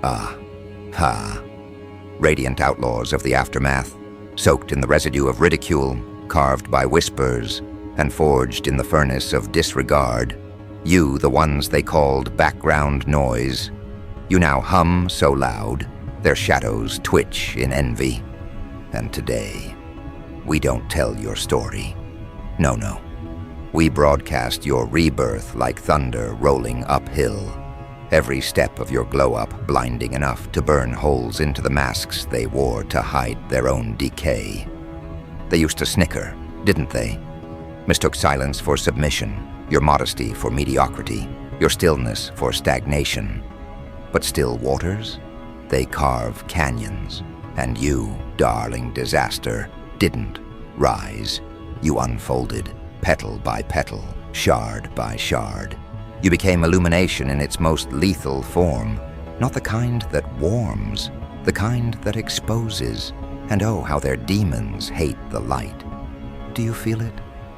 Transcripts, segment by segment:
Ah, ha. Radiant outlaws of the aftermath, soaked in the residue of ridicule, carved by whispers, and forged in the furnace of disregard. You, the ones they called background noise, you now hum so loud, their shadows twitch in envy. And today, we don't tell your story. No. We broadcast your rebirth like thunder rolling uphill. Every step of your glow-up blinding enough to burn holes into the masks they wore to hide their own decay. They used to snicker, didn't they? Mistook silence for submission, your modesty for mediocrity, your stillness for stagnation. But still waters? They carve canyons. And you, darling disaster, didn't rise. You unfolded, petal by petal, shard by shard. You became illumination in its most lethal form, not the kind that warms, the kind that exposes. And oh, how their demons hate the light. Do you feel it?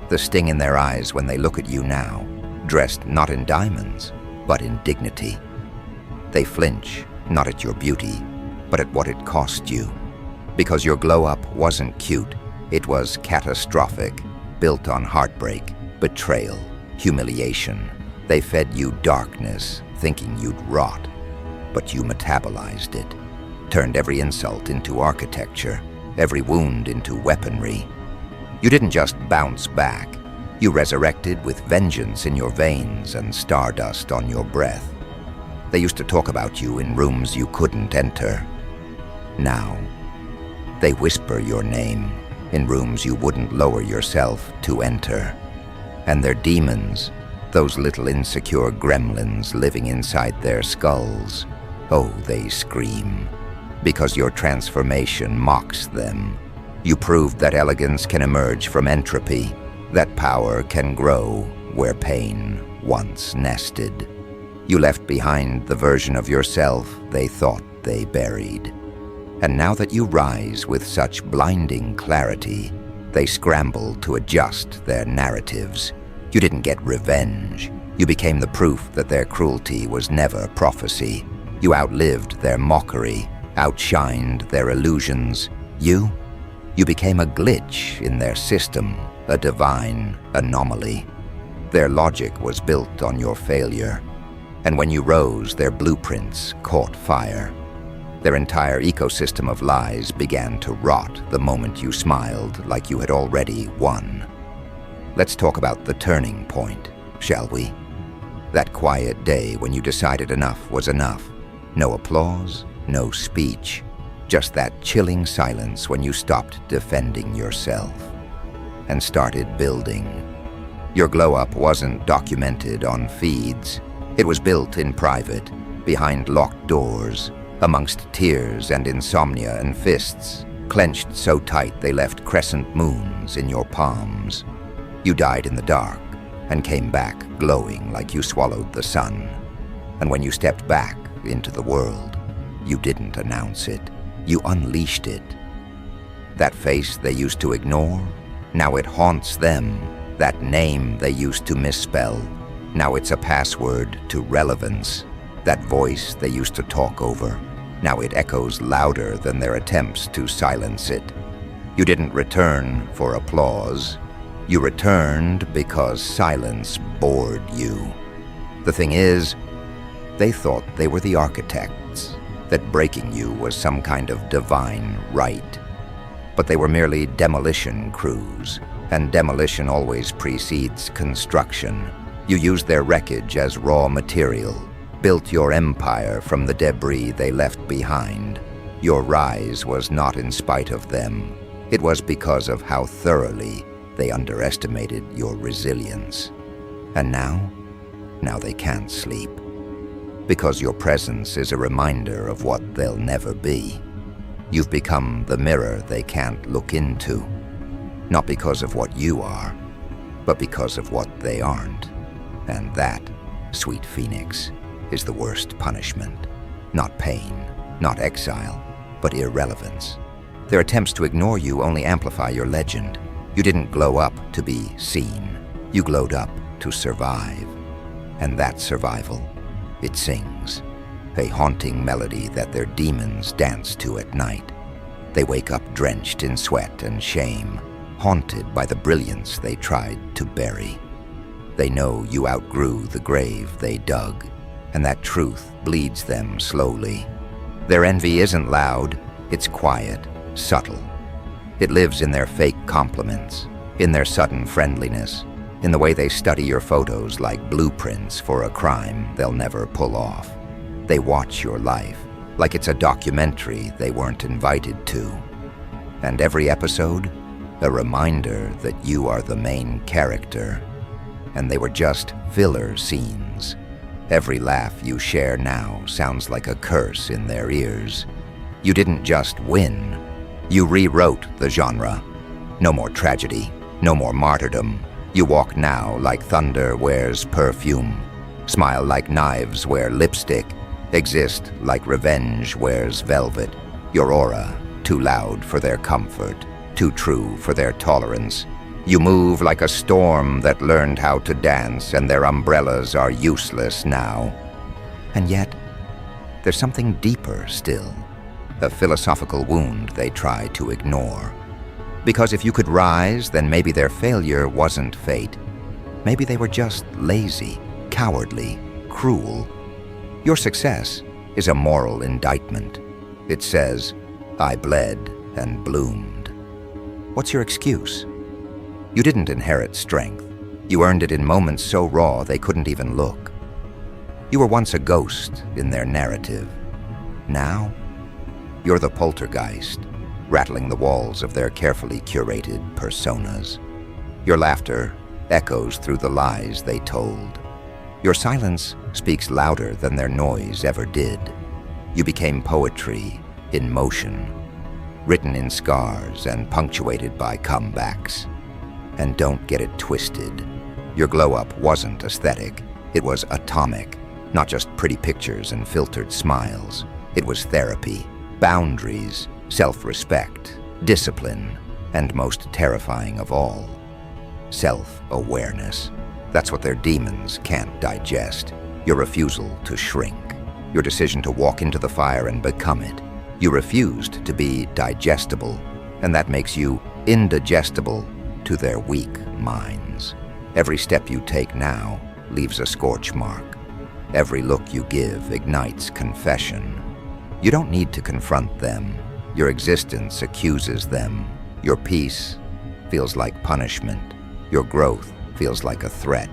The sting in their eyes when they look at you now, dressed not in diamonds, but in dignity. They flinch, not at your beauty, but at what it cost you. Because your glow-up wasn't cute, it was catastrophic, built on heartbreak, betrayal, humiliation. They fed you darkness, thinking you'd rot, but you metabolized it, turned every insult into architecture, every wound into weaponry. You didn't just bounce back, you resurrected with vengeance in your veins and stardust on your breath. They used to talk about you in rooms you couldn't enter. Now, they whisper your name in rooms you wouldn't lower yourself to enter. And their demons, those little insecure gremlins living inside their skulls, oh, they scream. Because your transformation mocks them. You proved that elegance can emerge from entropy, that power can grow where pain once nested. You left behind the version of yourself they thought they buried. And now that you rise with such blinding clarity, they scramble to adjust their narratives. You didn't get revenge. You became the proof that their cruelty was never prophecy. You outlived their mockery, outshined their illusions. You became a glitch in their system, a divine anomaly. Their logic was built on your failure. And when you rose, their blueprints caught fire. Their entire ecosystem of lies began to rot the moment you smiled like you had already won. Let's talk about the turning point, shall we? That quiet day when you decided enough was enough. No applause, no speech, just that chilling silence when you stopped defending yourself and started building. Your glow-up wasn't documented on feeds. It was built in private, behind locked doors, amongst tears and insomnia and fists, clenched so tight they left crescent moons in your palms. You died in the dark and came back glowing like you swallowed the sun. And when you stepped back into the world, you didn't announce it. You unleashed it. That face they used to ignore, now it haunts them. That name they used to misspell, now it's a password to relevance. That voice they used to talk over, now it echoes louder than their attempts to silence it. You didn't return for applause. You returned because silence bored you. The thing is, they thought they were the architects, that breaking you was some kind of divine right. But they were merely demolition crews, and demolition always precedes construction. You used their wreckage as raw material, built your empire from the debris they left behind. Your rise was not in spite of them. It was because of how thoroughly they underestimated your resilience. And now they can't sleep. Because your presence is a reminder of what they'll never be. You've become the mirror they can't look into. Not because of what you are, but because of what they aren't. And that, sweet Phoenix, is the worst punishment. Not pain, not exile, but irrelevance. Their attempts to ignore you only amplify your legend. You didn't glow up to be seen. You glowed up to survive. And that survival, it sings. a haunting melody that their demons dance to at night. They wake up drenched in sweat and shame, haunted by the brilliance they tried to bury. They know you outgrew the grave they dug, and that truth bleeds them slowly. Their envy isn't loud, it's quiet, subtle. It lives in their fake compliments, in their sudden friendliness, in the way they study your photos like blueprints for a crime they'll never pull off. They watch your life like it's a documentary they weren't invited to. And every episode, a reminder that you are the main character, and they were just filler scenes. Every laugh you share now sounds like a curse in their ears. You didn't just win, you rewrote the genre. No more tragedy, no more martyrdom. You walk now like thunder wears perfume, smile like knives wear lipstick, exist like revenge wears velvet. Your aura, too loud for their comfort, too true for their tolerance. You move like a storm that learned how to dance, and their umbrellas are useless now. And yet, there's something deeper still, a philosophical wound they try to ignore. Because if you could rise, then maybe their failure wasn't fate. Maybe they were just lazy, cowardly, cruel. Your success is a moral indictment. It says, I bled and bloomed. What's your excuse? You didn't inherit strength. You earned it in moments so raw they couldn't even look. You were once a ghost in their narrative. Now, you're the poltergeist, rattling the walls of their carefully curated personas. Your laughter echoes through the lies they told. Your silence speaks louder than their noise ever did. You became poetry in motion, written in scars and punctuated by comebacks. And don't get it twisted. Your glow-up wasn't aesthetic. It was atomic, not just pretty pictures and filtered smiles. It was therapy, boundaries, self-respect, discipline, and most terrifying of all, self-awareness. That's what their demons can't digest. Your refusal to shrink, your decision to walk into the fire and become it. You refused to be digestible, and that makes you indigestible to their weak minds. Every step you take now leaves a scorch mark. Every look you give ignites confession. You don't need to confront them. Your existence accuses them. Your peace feels like punishment. Your growth feels like a threat.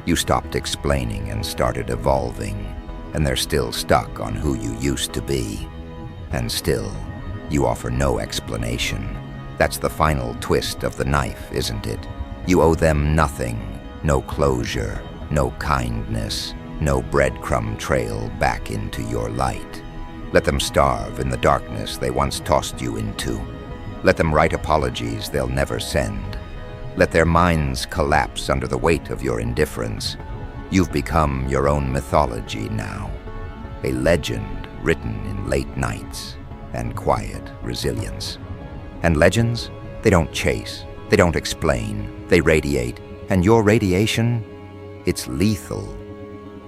You stopped explaining and started evolving, and they're still stuck on who you used to be. And still, you offer no explanation. That's the final twist of the knife, isn't it? You owe them nothing, no closure, no kindness, no breadcrumb trail back into your light. Let them starve in the darkness they once tossed you into. Let them write apologies they'll never send. Let their minds collapse under the weight of your indifference. You've become your own mythology now, a legend written in late nights and quiet resilience. And legends, they don't chase, they don't explain, they radiate. And your radiation, it's lethal.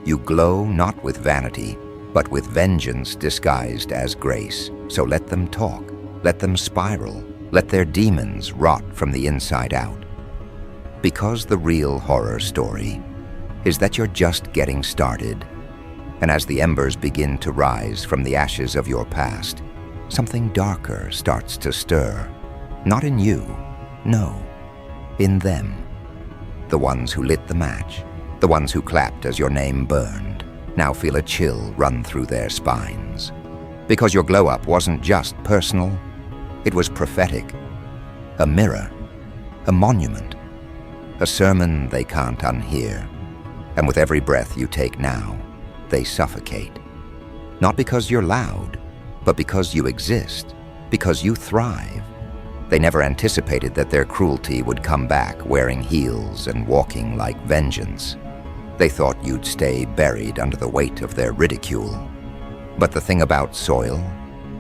You glow not with vanity, but with vengeance disguised as grace. So let them talk, let them spiral, let their demons rot from the inside out. Because the real horror story is that you're just getting started. And as the embers begin to rise from the ashes of your past, something darker starts to stir. Not in you, no, in them. The ones who lit the match, the ones who clapped as your name burned, now feel a chill run through their spines. Because your glow-up wasn't just personal, it was prophetic. A mirror, a monument, a sermon they can't unhear. And with every breath you take now, they suffocate. Not because you're loud, but because you exist, because you thrive. They never anticipated that their cruelty would come back wearing heels and walking like vengeance. They thought you'd stay buried under the weight of their ridicule. But the thing about soil,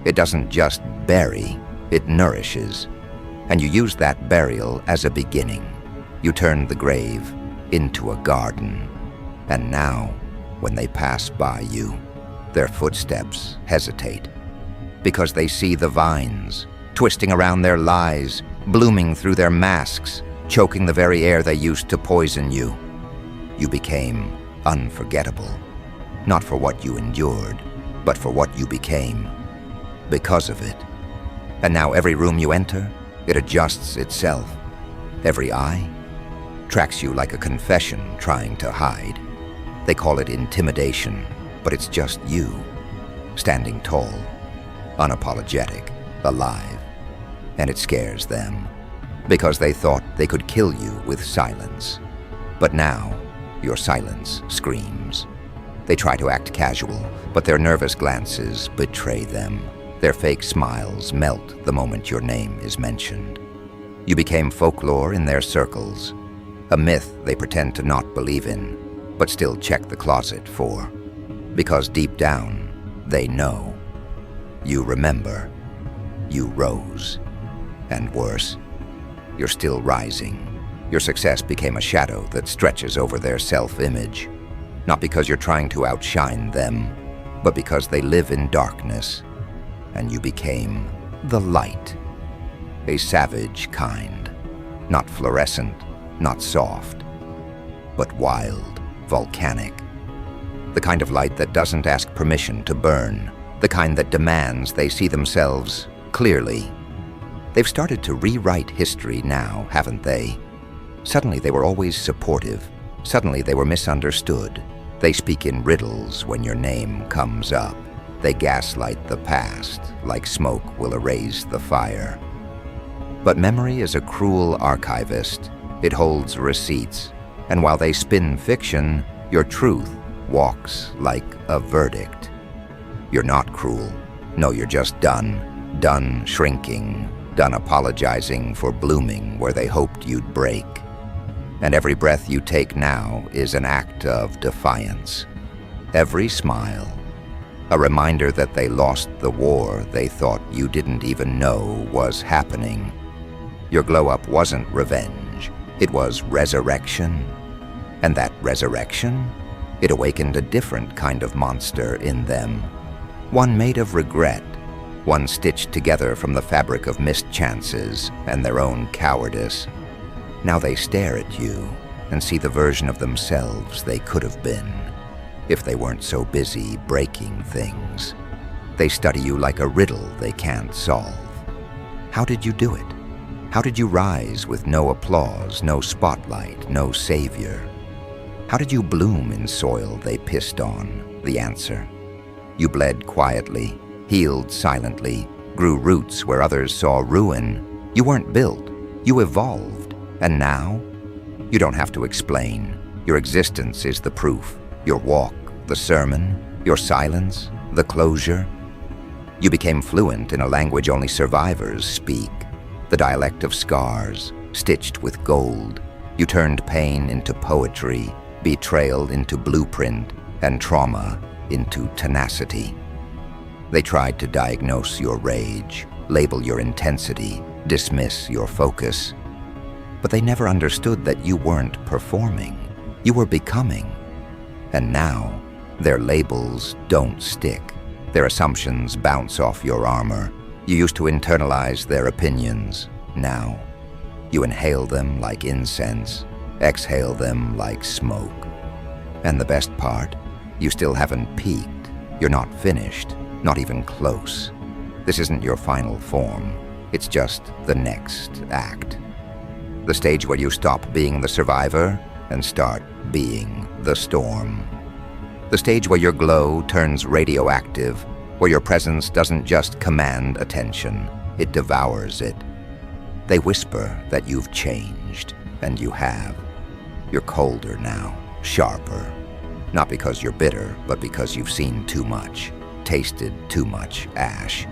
it doesn't just bury, it nourishes. And you use that burial as a beginning. You turn the grave into a garden. And now, when they pass by you, Their footsteps hesitate, because they see the vines, twisting around their lies, blooming through their masks, choking the very air they used to poison you. You became unforgettable, not for what you endured, but for what you became, because of it. And now every room you enter, it adjusts itself. Every eye tracks you like a confession trying to hide. They call it intimidation, but it's just you, standing tall, unapologetic, alive. And it scares them, because they thought they could kill you with silence. But now, your silence screams. They try to act casual, but their nervous glances betray them. Their fake smiles melt the moment your name is mentioned. You became folklore in their circles, a myth they pretend to not believe in, but still check the closet for. Because deep down, they know. You remember. You rose. And worse, you're still rising. Your success became a shadow that stretches over their self-image. Not because you're trying to outshine them, but because they live in darkness. And you became the light. A savage kind. Not fluorescent, not soft, but wild, volcanic. The kind of light that doesn't ask permission to burn. The kind that demands they see themselves clearly. They've started to rewrite history now, haven't they? Suddenly they were always supportive. Suddenly they were misunderstood. They speak in riddles when your name comes up. They gaslight the past, like smoke will erase the fire. But memory is a cruel archivist. It holds receipts, and while they spin fiction, your truth walks like a verdict. You're not cruel. No, you're just done. Done shrinking. Done apologizing for blooming where they hoped you'd break. And every breath you take now is an act of defiance. Every smile, a reminder that they lost the war they thought you didn't even know was happening. Your glow-up wasn't revenge. It was resurrection. And that resurrection, it awakened a different kind of monster in them. One made of regret. One stitched together from the fabric of missed chances and their own cowardice. Now they stare at you and see the version of themselves they could have been if they weren't so busy breaking things. They study you like a riddle they can't solve. How did you do it? How did you rise with no applause, no spotlight, no savior? How did you bloom in soil they pissed on? The answer. You bled quietly, healed silently, grew roots where others saw ruin. You weren't built, you evolved. And now, you don't have to explain. Your existence is the proof. Your walk, the sermon, your silence, the closure. You became fluent in a language only survivors speak. The dialect of scars, stitched with gold. You turned pain into poetry, betrayal into blueprint, and trauma into tenacity. They tried to diagnose your rage, label your intensity, dismiss your focus. But they never understood that you weren't performing. You were becoming. And now, their labels don't stick. Their assumptions bounce off your armor. You used to internalize their opinions. Now, you inhale them like incense, exhale them like smoke. And the best part, you still haven't peaked. You're not finished, not even close. This isn't your final form. It's just the next act. The stage where you stop being the survivor and start being the storm. The stage where your glow turns radioactive, where your presence doesn't just command attention, it devours it. They whisper that you've changed, and you have. You're colder now, sharper. Not because you're bitter, but because you've seen too much, tasted too much ash.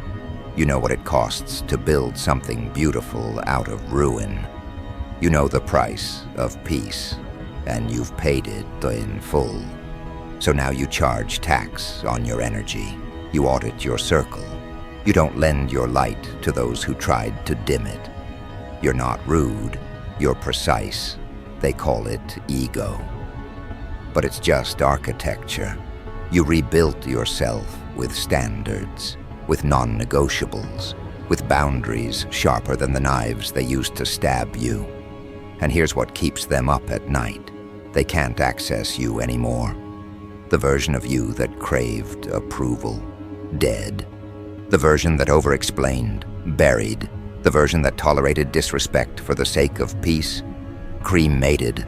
You know what it costs to build something beautiful out of ruin. You know the price of peace, and you've paid it in full. So now you charge tax on your energy. You audit your circle. You don't lend your light to those who tried to dim it. You're not rude, you're precise. They call it ego. But it's just architecture. You rebuilt yourself with standards, with non-negotiables, with boundaries sharper than the knives they used to stab you. And here's what keeps them up at night. They can't access you anymore. The version of you that craved approval, dead. The version that over-explained, buried. The version that tolerated disrespect for the sake of peace, cremated.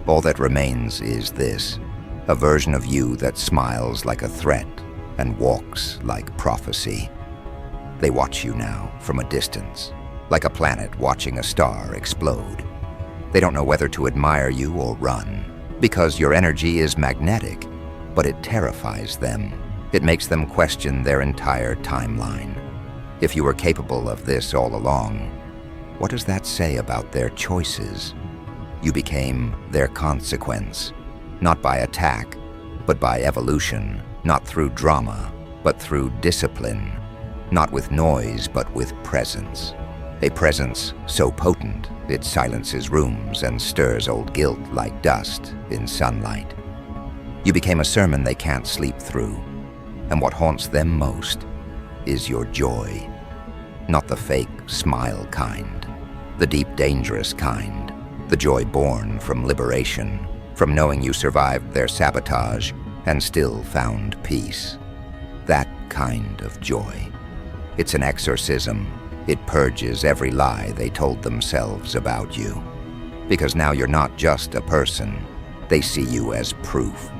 All that remains is this, a version of you that smiles like a threat and walks like prophecy. They watch you now from a distance, like a planet watching a star explode. They don't know whether to admire you or run, because your energy is magnetic, but it terrifies them. It makes them question their entire timeline. If you were capable of this all along, what does that say about their choices? You became their consequence, not by attack, but by evolution, not through drama, but through discipline, not with noise, but with presence. A presence so potent, it silences rooms and stirs old guilt like dust in sunlight. You became a sermon they can't sleep through, and what haunts them most is your joy. Not the fake smile kind, the deep dangerous kind, the joy born from liberation, from knowing you survived their sabotage and still found peace. That kind of joy. It's an exorcism. It purges every lie they told themselves about you. Because now you're not just a person. They see you as proof.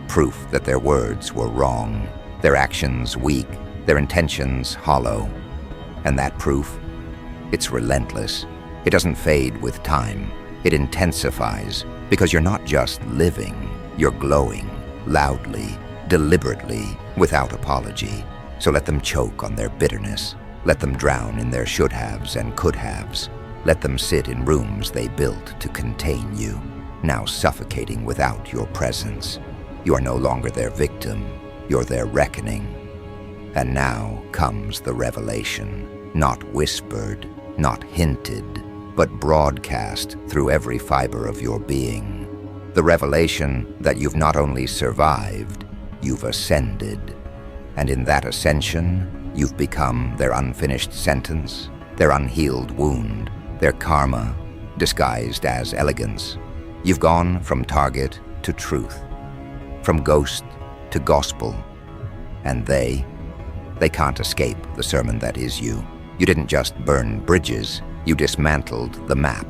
Proof that their words were wrong, their actions weak, their intentions hollow. And that proof, it's relentless. It doesn't fade with time. It intensifies, because you're not just living, you're glowing, loudly, deliberately, without apology. So let them choke on their bitterness. Let them drown in their should-haves and could-haves. Let them sit in rooms they built to contain you, now suffocating without your presence. You are no longer their victim, you're their reckoning. And now comes the revelation, not whispered, not hinted, but broadcast through every fiber of your being. The revelation that you've not only survived, you've ascended. And in that ascension, you've become their unfinished sentence, their unhealed wound, their karma, disguised as elegance. You've gone from target to truth, from ghost to gospel. And they can't escape the sermon that is you. You didn't just burn bridges, you dismantled the map.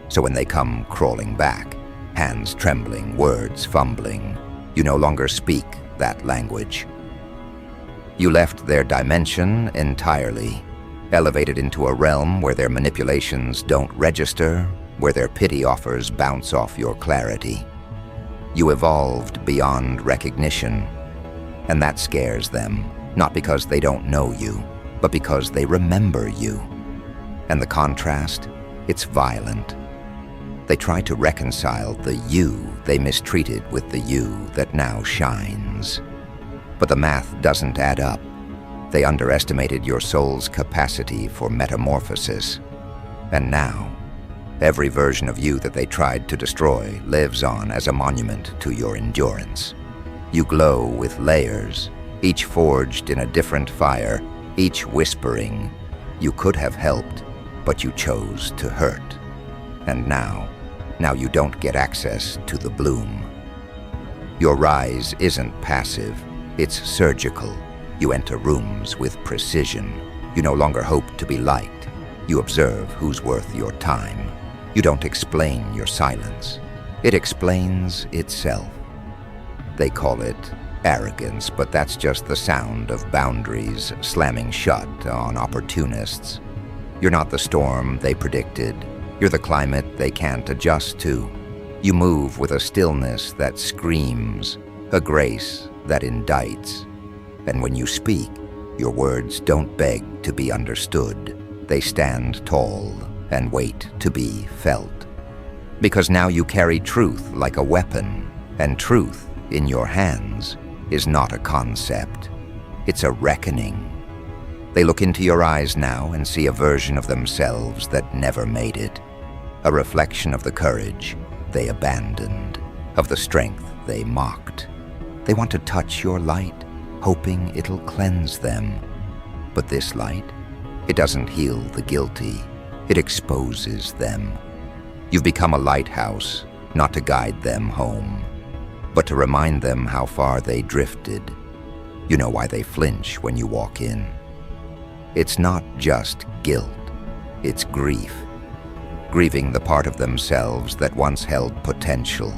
So when they come crawling back, hands trembling, words fumbling, you no longer speak that language. You left their dimension entirely, elevated into a realm where their manipulations don't register, where their pity offers bounce off your clarity. You evolved beyond recognition, and that scares them, not because they don't know you, but because they remember you. And the contrast, it's violent. They try to reconcile the you they mistreated with the you that now shines. But the math doesn't add up. They underestimated your soul's capacity for metamorphosis. And now, every version of you that they tried to destroy lives on as a monument to your endurance. You glow with layers, each forged in a different fire, each whispering, you could have helped, but you chose to hurt. And now you don't get access to the bloom. Your rise isn't passive, it's surgical. You enter rooms with precision. You no longer hope to be liked. You observe who's worth your time. You don't explain your silence. It explains itself. They call it arrogance, but that's just the sound of boundaries slamming shut on opportunists. You're not the storm they predicted. You're the climate they can't adjust to. You move with a stillness that screams, a grace that indicts. And when you speak, your words don't beg to be understood. They stand tall and wait to be felt. Because now you carry truth like a weapon, and truth in your hands is not a concept. It's a reckoning. They look into your eyes now and see a version of themselves that never made it. A reflection of the courage they abandoned, of the strength they mocked. They want to touch your light, hoping it'll cleanse them. But this light, it doesn't heal the guilty. It exposes them. You've become a lighthouse, not to guide them home, but to remind them how far they drifted. You know why they flinch when you walk in. It's not just guilt, it's grief. Grieving the part of themselves that once held potential,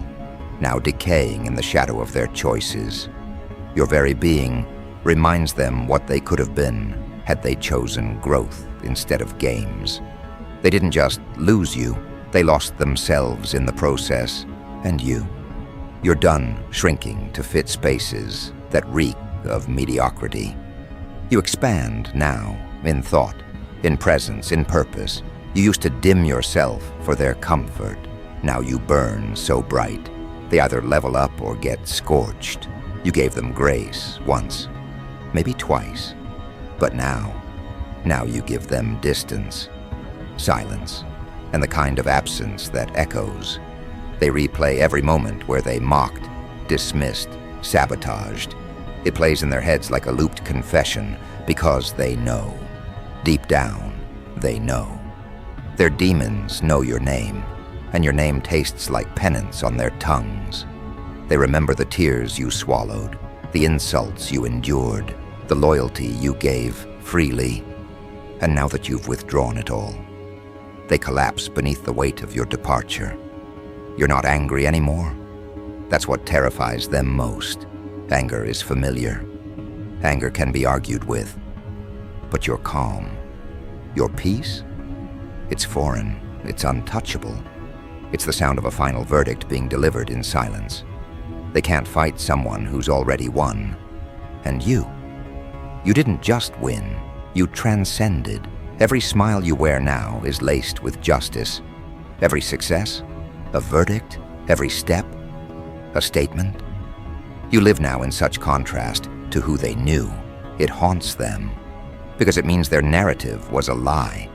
now decaying in the shadow of their choices. Your very being reminds them what they could have been had they chosen growth instead of games. They didn't just lose you, they lost themselves in the process, and you. You're done shrinking to fit spaces that reek of mediocrity. You expand now, in thought, in presence, in purpose. You used to dim yourself for their comfort. Now you burn so bright. They either level up or get scorched. You gave them grace once, maybe twice. But now you give them distance, silence, and the kind of absence that echoes. They replay every moment where they mocked, dismissed, sabotaged. It plays in their heads like a looped confession because they know. Deep down, they know. Their demons know your name, and your name tastes like penance on their tongues. They remember the tears you swallowed, the insults you endured, the loyalty you gave freely. And now that you've withdrawn it all, they collapse beneath the weight of your departure. You're not angry anymore. That's what terrifies them most. Anger is familiar. Anger can be argued with. But you're calm. Your peace? It's foreign. It's untouchable. It's the sound of a final verdict being delivered in silence. They can't fight someone who's already won. And you didn't just win. You transcended. Every smile you wear now is laced with justice. Every success, a verdict. Every step, a statement. You live now in such contrast to who they knew. It haunts them, because it means their narrative was a lie.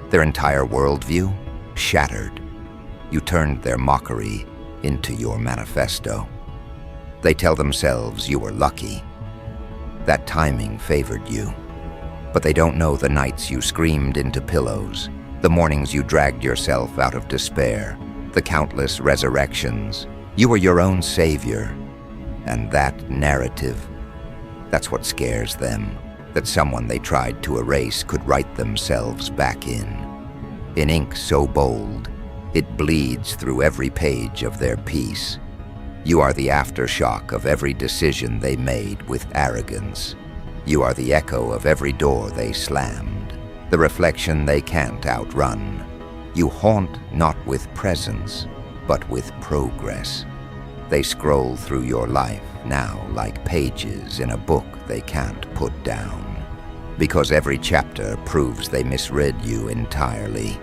Their entire worldview shattered. You turned their mockery into your manifesto. They tell themselves you were lucky. That timing favored you. But they don't know the nights you screamed into pillows, the mornings you dragged yourself out of despair, the countless resurrections. You were your own savior. And that narrative, that's what scares them, that someone they tried to erase could write themselves back in ink so bold, it bleeds through every page of their piece. You are the aftershock of every decision they made with arrogance. You are the echo of every door they slammed, the reflection they can't outrun. You haunt not with presence, but with progress. They scroll through your life now like pages in a book they can't put down. Because every chapter proves they misread you entirely.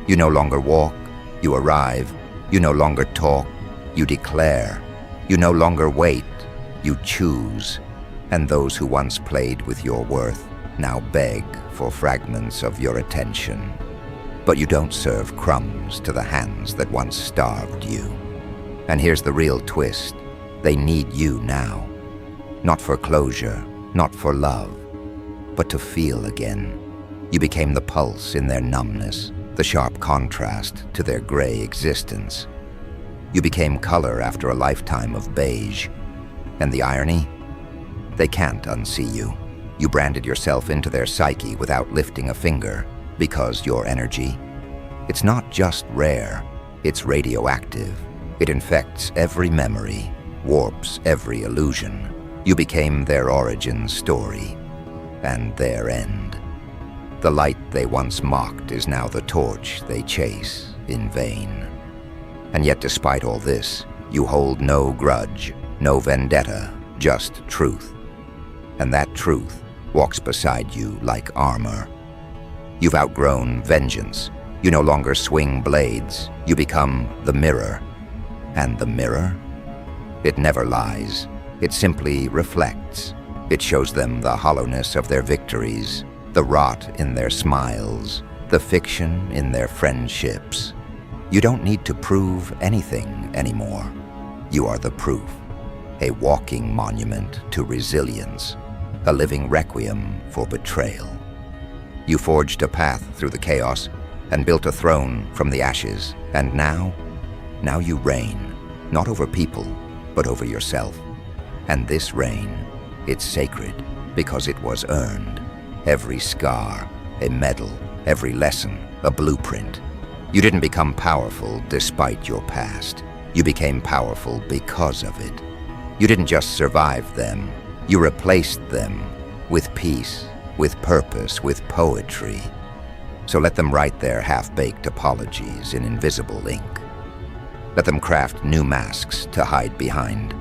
You no longer walk, you arrive. You no longer talk, you declare. You no longer wait, you choose. And those who once played with your worth now beg for fragments of your attention. But you don't serve crumbs to the hands that once starved you. And here's the real twist. They need you now. Not for closure, not for love, but to feel again. You became the pulse in their numbness, the sharp contrast to their gray existence. You became color after a lifetime of beige. And the irony? They can't unsee you. You branded yourself into their psyche without lifting a finger, because your energy, it's not just rare, it's radioactive. It infects every memory, warps every illusion. You became their origin story, and their end. The light they once mocked is now the torch they chase in vain. And yet despite all this, you hold no grudge, no vendetta, just truth. And that truth walks beside you like armor. You've outgrown vengeance. You no longer swing blades. You become the mirror. And the mirror? It never lies. It simply reflects. It shows them the hollowness of their victories, the rot in their smiles, the fiction in their friendships. You don't need to prove anything anymore. You are the proof. a walking monument to resilience, a living requiem for betrayal. You forged a path through the chaos and built a throne from the ashes, and now you reign, not over people, but over yourself. And this reign, it's sacred because it was earned. Every scar, a medal, every lesson, a blueprint. You didn't become powerful despite your past. You became powerful because of it. You didn't just survive them, you replaced them with peace, with purpose, with poetry. So let them write their half-baked apologies in invisible ink. Let them craft new masks to hide behind.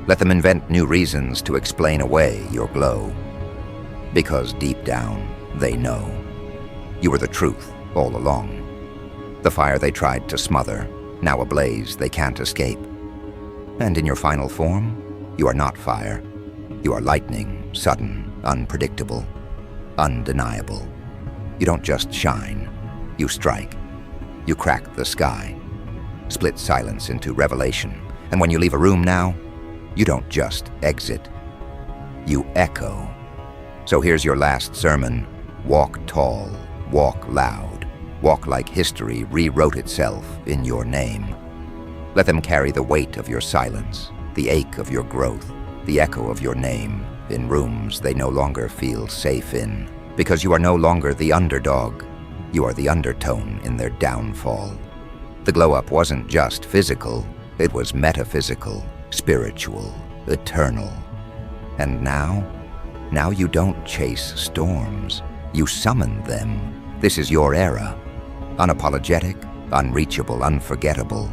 Let them invent new reasons to explain away your glow. Because deep down, they know. You were the truth all along. The fire they tried to smother, now ablaze they can't escape. And in your final form, you are not fire. You are lightning, sudden, unpredictable, undeniable. You don't just shine, you strike. You crack the sky, split silence into revelation. And when you leave a room now, you don't just exit, you echo. So here's your last sermon. Walk tall, walk loud, walk like history rewrote itself in your name. Let them carry the weight of your silence, the ache of your growth, the echo of your name in rooms they no longer feel safe in. Because you are no longer the underdog, you are the undertone in their downfall. The glow-up wasn't just physical, it was metaphysical, spiritual, eternal. And now you don't chase storms, you summon them. This is your era. Unapologetic, unreachable, unforgettable.